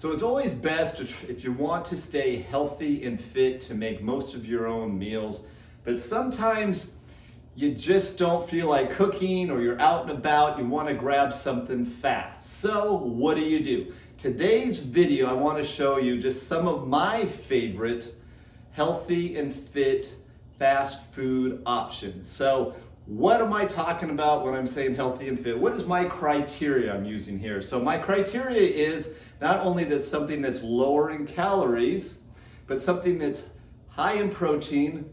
So it's always best if you want to stay healthy and fit to make most of your own meals, but sometimes you just don't feel like cooking or you're out and about, you want to grab something fast. So what do? Today's video, I want to show you just some of my favorite healthy and fit fast food options. So what am I talking about when I'm saying healthy and fit? What is my criteria I'm using here? So my criteria is not only that something that's lower in calories, but something that's high in protein,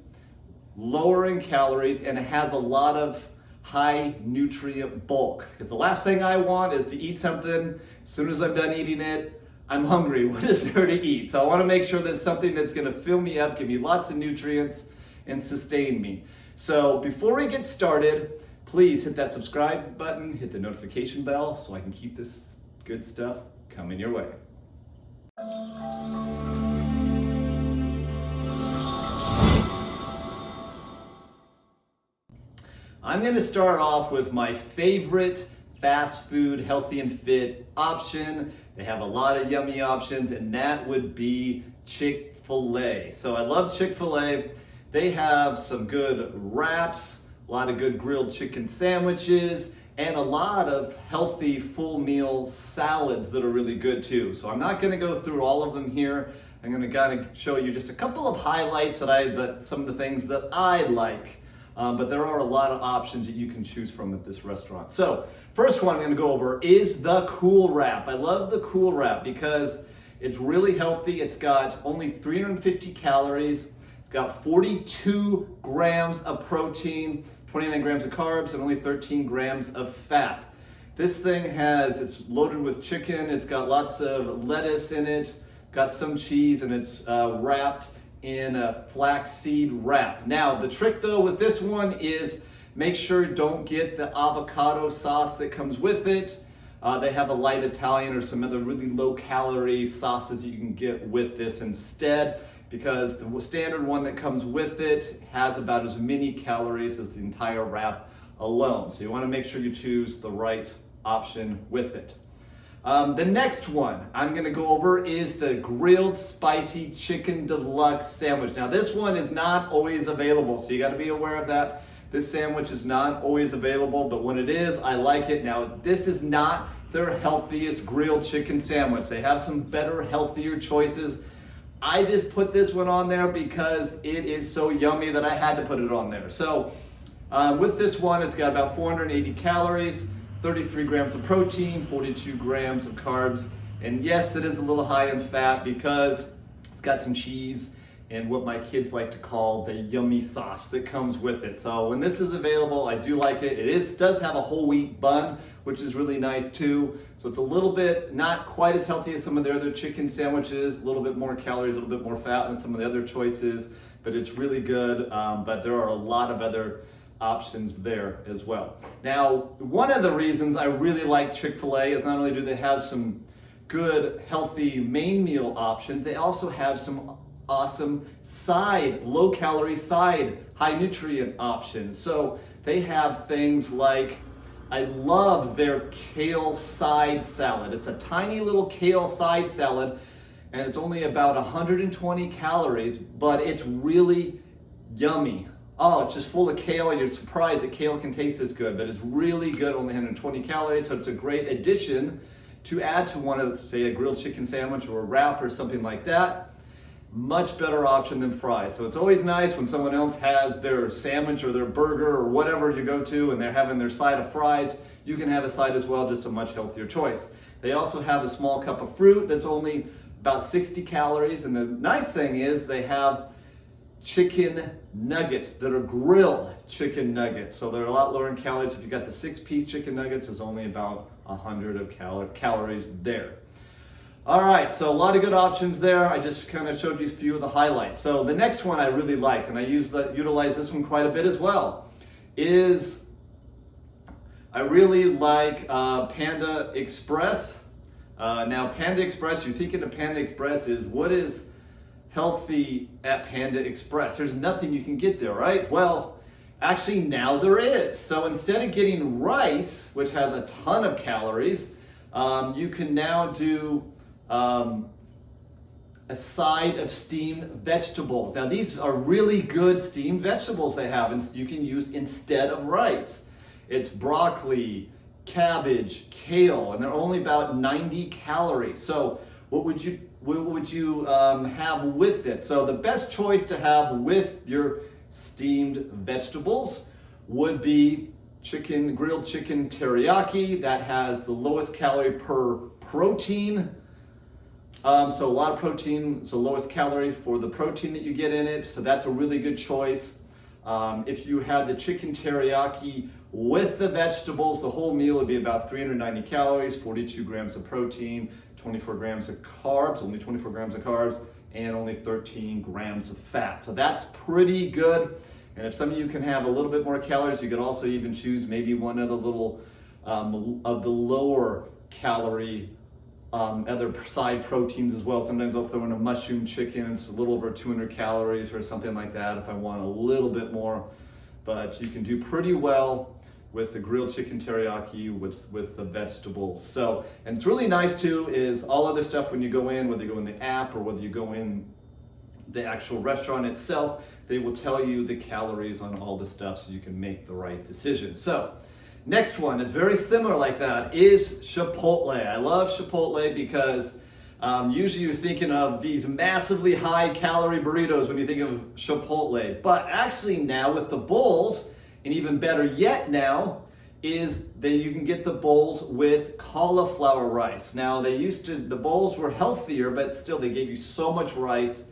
lower in calories, and it has a lot of high nutrient bulk. Because the last thing I want is to eat something, as soon as I'm done eating it, I'm hungry. What is there to eat? So I want to make sure that's something that's going to fill me up, give me lots of nutrients, and sustain me. So before we get started, please hit that subscribe button, hit the notification bell so I can keep this good stuff coming your way. I'm going to start off with my favorite fast food, healthy and fit option. They have a lot of yummy options, and that would be Chick-fil-A. So I love Chick-fil-A. They have some good wraps, a lot of good grilled chicken sandwiches, and a lot of healthy full meal salads that are really good too. So I'm not going to go through all of them here. I'm going to kind of show you just a couple of highlights that some of the things that I like. But there are a lot of options that you can choose from at this restaurant. So first one I'm going to go over is the Cool Wrap. I love the Cool Wrap because it's really healthy. It's got only 350 calories. It's got 42 grams of protein, 29 grams of carbs, and only 13 grams of fat. This thing it's loaded with chicken. It's got lots of lettuce in it, got some cheese, and it's wrapped in a flaxseed wrap. Now, the trick though with this one is make sure you don't get the avocado sauce that comes with it. They have a light Italian or some other really low calorie sauces you can get with this instead, because the standard one that comes with it has about as many calories as the entire wrap alone. So you want to make sure you choose the right option with it. The next one I'm going to go over is the grilled spicy chicken deluxe sandwich. Now this one is not always available, so you got to be aware of that. This sandwich is not always available, but when it is, I like it. Now this is not their healthiest grilled chicken sandwich. They have some better, healthier choices. I just put this one on there because it is so yummy that I had to put it on there. So with this one, it's got about 480 calories, 33 grams of protein, 42 grams of carbs. And yes, it is a little high in fat because it's got some cheese and what my kids like to call the yummy sauce that comes with it. So when this is available, I do like it. It does have a whole wheat bun, which is really nice too. So it's a little bit not quite as healthy as some of their other chicken sandwiches, a little bit more calories, a little bit more fat than some of the other choices, but it's really good. But there are a lot of other options there as well. Now, one of the reasons I really like Chick-fil-A is not only do they have some good, healthy main meal options, they also have some awesome low-calorie side, high-nutrient options. So they have things like, I love their kale side salad. It's a tiny little kale side salad, and it's only about 120 calories, but it's really yummy. Oh, it's just full of kale. You're surprised that kale can taste this good, but it's really good, only 120 calories, so it's a great addition to add to one of, say, a grilled chicken sandwich or a wrap or something like that. Much better option than fries. So it's always nice when someone else has their sandwich or their burger or whatever you go to and they're having their side of fries, you can have a side as well, just a much healthier choice. They also have a small cup of fruit that's only about 60 calories, and the nice thing is they have chicken nuggets that are grilled chicken nuggets. So they're a lot lower in calories. If you got the 6-piece chicken nuggets, there's only about 100 of calories there. All right, so a lot of good options there. I just kind of showed you a few of the highlights. So the next one I really like, and I utilize this one quite a bit as well, is I really like Panda Express. Now Panda Express, you're thinking of Panda Express is what is healthy at Panda Express? There's nothing you can get there, right? Well, actually now there is. So instead of getting rice, which has a ton of calories, you can now do a side of steamed vegetables. Now these are really good steamed vegetables they have, and you can use instead of rice. It's broccoli, cabbage, kale, and they're only about 90 calories. So what would you have with it? So the best choice to have with your steamed vegetables would be grilled chicken teriyaki. That has the lowest calorie per protein. So a lot of protein, so lowest calorie for the protein that you get in it. So that's a really good choice. If you had the chicken teriyaki with the vegetables, the whole meal would be about 390 calories, 42 grams of protein, 24 grams of carbs, only 24 grams of carbs, and only 13 grams of fat. So that's pretty good. And if some of you can have a little bit more calories, you could also even choose maybe one of the little of the lower calorie other side proteins as well. Sometimes I'll throw in a mushroom chicken. It's a little over 200 calories or something like that if I want a little bit more. But you can do pretty well with the grilled chicken teriyaki with the vegetables. So, and it's really nice too is all other stuff when you go in, whether you go in the app or whether you go in the actual restaurant itself, they will tell you the calories on all the stuff so you can make the right decision. So, next one, it's very similar like that, is Chipotle. I love Chipotle because usually you're thinking of these massively high calorie burritos when you think of Chipotle. But actually now with the bowls, and even better yet now, is that you can get the bowls with cauliflower rice. Now the bowls were healthier, but still they gave you so much rice,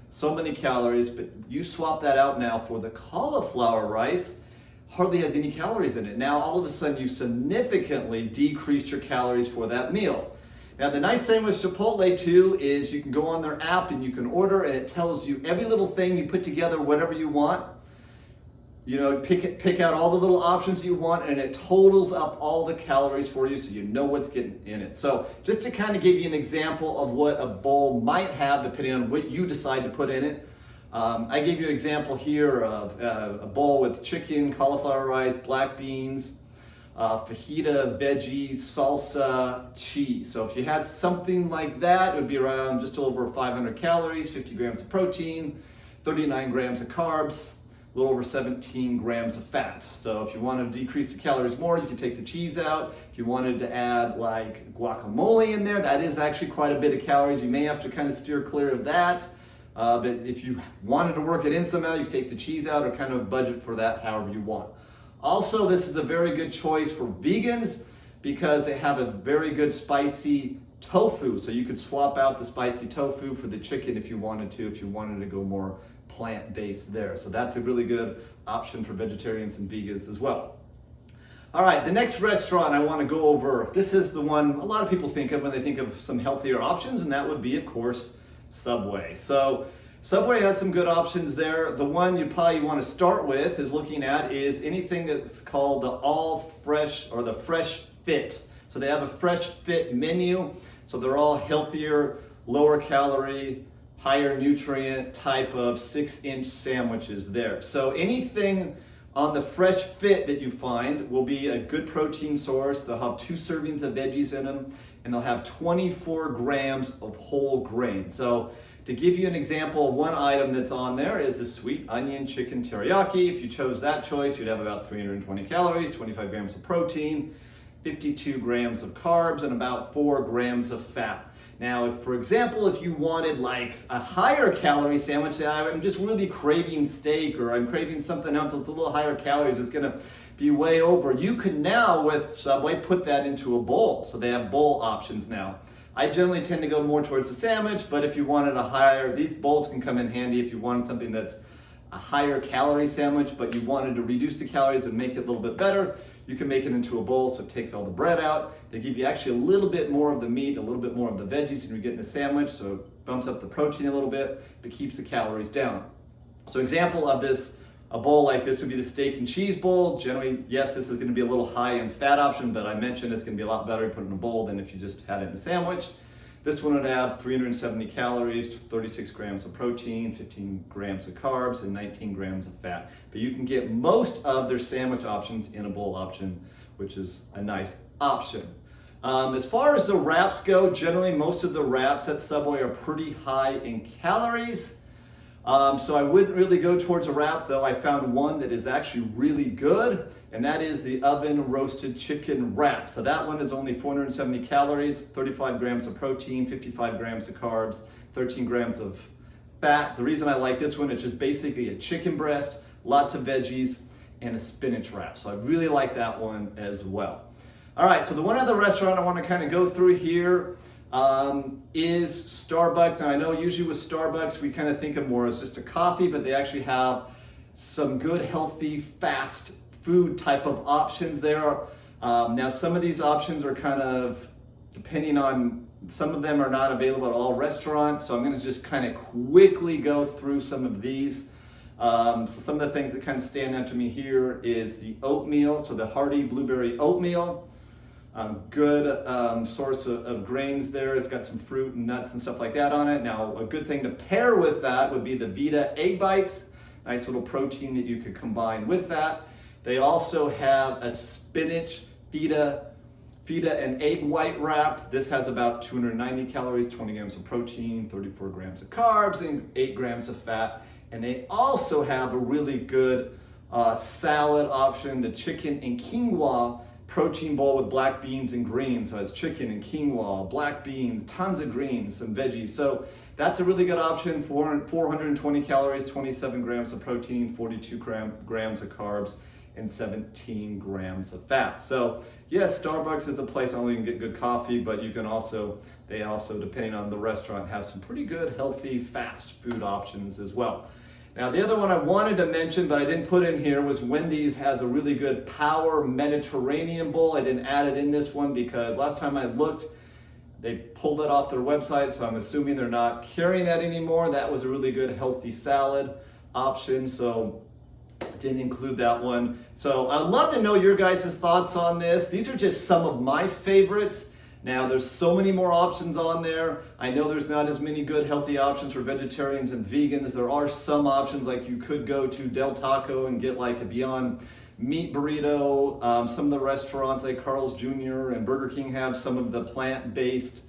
so many calories, but you swap that out now for the cauliflower rice, hardly has any calories in it. Now all of a sudden you've significantly decreased your calories for that meal. Now the nice thing with Chipotle too is you can go on their app and you can order and it tells you every little thing you put together, whatever you want. You know, pick out all the little options you want and it totals up all the calories for you so you know what's getting in it. So just to kind of give you an example of what a bowl might have depending on what you decide to put in it. I gave you an example here of a bowl with chicken, cauliflower rice, black beans, fajita, veggies, salsa, cheese. So if you had something like that, it would be around just over 500 calories, 50 grams of protein, 39 grams of carbs, a little over 17 grams of fat. So if you want to decrease the calories more, you can take the cheese out. If you wanted to add like guacamole in there, that is actually quite a bit of calories. You may have to kind of steer clear of that. But if you wanted to work it in somehow, you take the cheese out or kind of budget for that however you want. Also, this is a very good choice for vegans because they have a very good spicy tofu. So you could swap out the spicy tofu for the chicken if you wanted to go more plant-based there. So that's a really good option for vegetarians and vegans as well. All right, the next restaurant I want to go over, this is the one a lot of people think of when they think of some healthier options, and that would be, of course, Subway. So Subway has some good options there. The one you probably want to start with is anything that's called the All Fresh or the Fresh Fit. So they have a Fresh Fit menu. So they're all healthier, lower calorie, higher nutrient type of 6-inch sandwiches there. So anything on the Fresh Fit that you find will be a good protein source. They'll have 2 servings of veggies in them, and they'll have 24 grams of whole grain. So to give you an example, one item that's on there is a sweet onion chicken teriyaki. If you chose that choice, you'd have about 320 calories, 25 grams of protein, 52 grams of carbs, and about 4 grams of fat. Now, if, for example, if you wanted like a higher calorie sandwich, say I'm just really craving steak or I'm craving something else that's a little higher calories, it's gonna be way over. You can now, with Subway, put that into a bowl. So they have bowl options now. I generally tend to go more towards the sandwich, but if you wanted these bowls can come in handy if you wanted something that's a higher calorie sandwich, but you wanted to reduce the calories and make it a little bit better, you can make it into a bowl so it takes all the bread out. They give you actually a little bit more of the meat, a little bit more of the veggies than you get in a sandwich, so it bumps up the protein a little bit, but keeps the calories down. So example of this, a bowl like this would be the steak and cheese bowl. Generally, yes, this is gonna be a little high in fat option, but I mentioned it's gonna be a lot better to put it in a bowl than if you just had it in a sandwich. This one would have 370 calories, 36 grams of protein, 15 grams of carbs, and 19 grams of fat. But you can get most of their sandwich options in a bowl option, which is a nice option. As far as the wraps go, generally most of the wraps at Subway are pretty high in calories. So I wouldn't really go towards a wrap, though I found one that is actually really good, and that is the oven roasted chicken wrap. So that one is only 470 calories, 35 grams of protein, 55 grams of carbs, 13 grams of fat. The reason I like this one, it's just basically a chicken breast, lots of veggies, and a spinach wrap. So I really like that one as well. All right, so the one other restaurant I want to kind of go through here is Starbucks. Now I know usually with Starbucks we kind of think of more as just a coffee, but they actually have some good, healthy, fast food type of options there. Now some of these options are kind of depending on, some of them are not available at all restaurants, so I'm going to just kind of quickly go through some of these. So some of the things that kind of stand out to me here is the oatmeal, so the hearty blueberry oatmeal. Good source of grains there. It's got some fruit and nuts and stuff like that on it. Now, a good thing to pair with that would be the Vita egg bites. Nice little protein that you could combine with that. They also have a spinach Vita and egg white wrap. This has about 290 calories, 20 grams of protein, 34 grams of carbs, and 8 grams of fat. And they also have a really good salad option, the chicken and quinoa protein bowl with black beans and greens. So it's chicken and quinoa, black beans, tons of greens, some veggies. So that's a really good option. 420 calories, 27 grams of protein, 42 grams of carbs, and 17 grams of fat. So yes, Starbucks is a place not only you can get good coffee, but you can also, they also, depending on the restaurant, have some pretty good, healthy, fast food options as well. Now, the other one I wanted to mention, but I didn't put in here, was Wendy's has a really good Power Mediterranean bowl. I didn't add it in this one because last time I looked, they pulled it off their website, so I'm assuming they're not carrying that anymore. That was a really good healthy salad option, so didn't include that one. So I'd love to know your guys' thoughts on this. These are just some of my favorites. Now, there's so many more options on there. I know there's not as many good healthy options for vegetarians and vegans. There are some options, like you could go to Del Taco and get like a Beyond Meat burrito. Some of the restaurants like Carl's Jr. and Burger King have some of the plant-based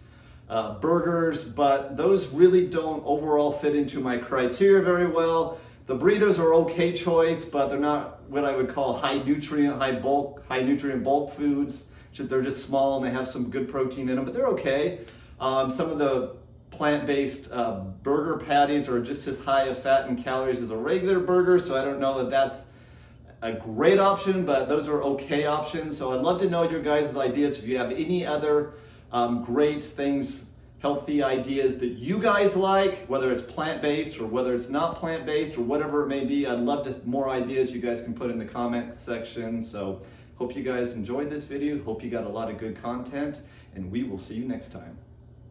burgers, but those really don't overall fit into my criteria very well. The burritos are okay choice, but they're not what I would call high nutrient bulk foods. They're just small and they have some good protein in them, but they're okay. Some of the plant-based burger patties are just as high of fat and calories as a regular burger, so I don't know that that's a great option, but those are okay options. So I'd love to know your guys' ideas. If you have any other great things, healthy ideas that you guys like, whether it's plant-based or whether it's not plant-based or whatever it may be, I'd love to more ideas you guys can put in the comment section. So hope you guys enjoyed this video. Hope you got a lot of good content, and we will see you next time.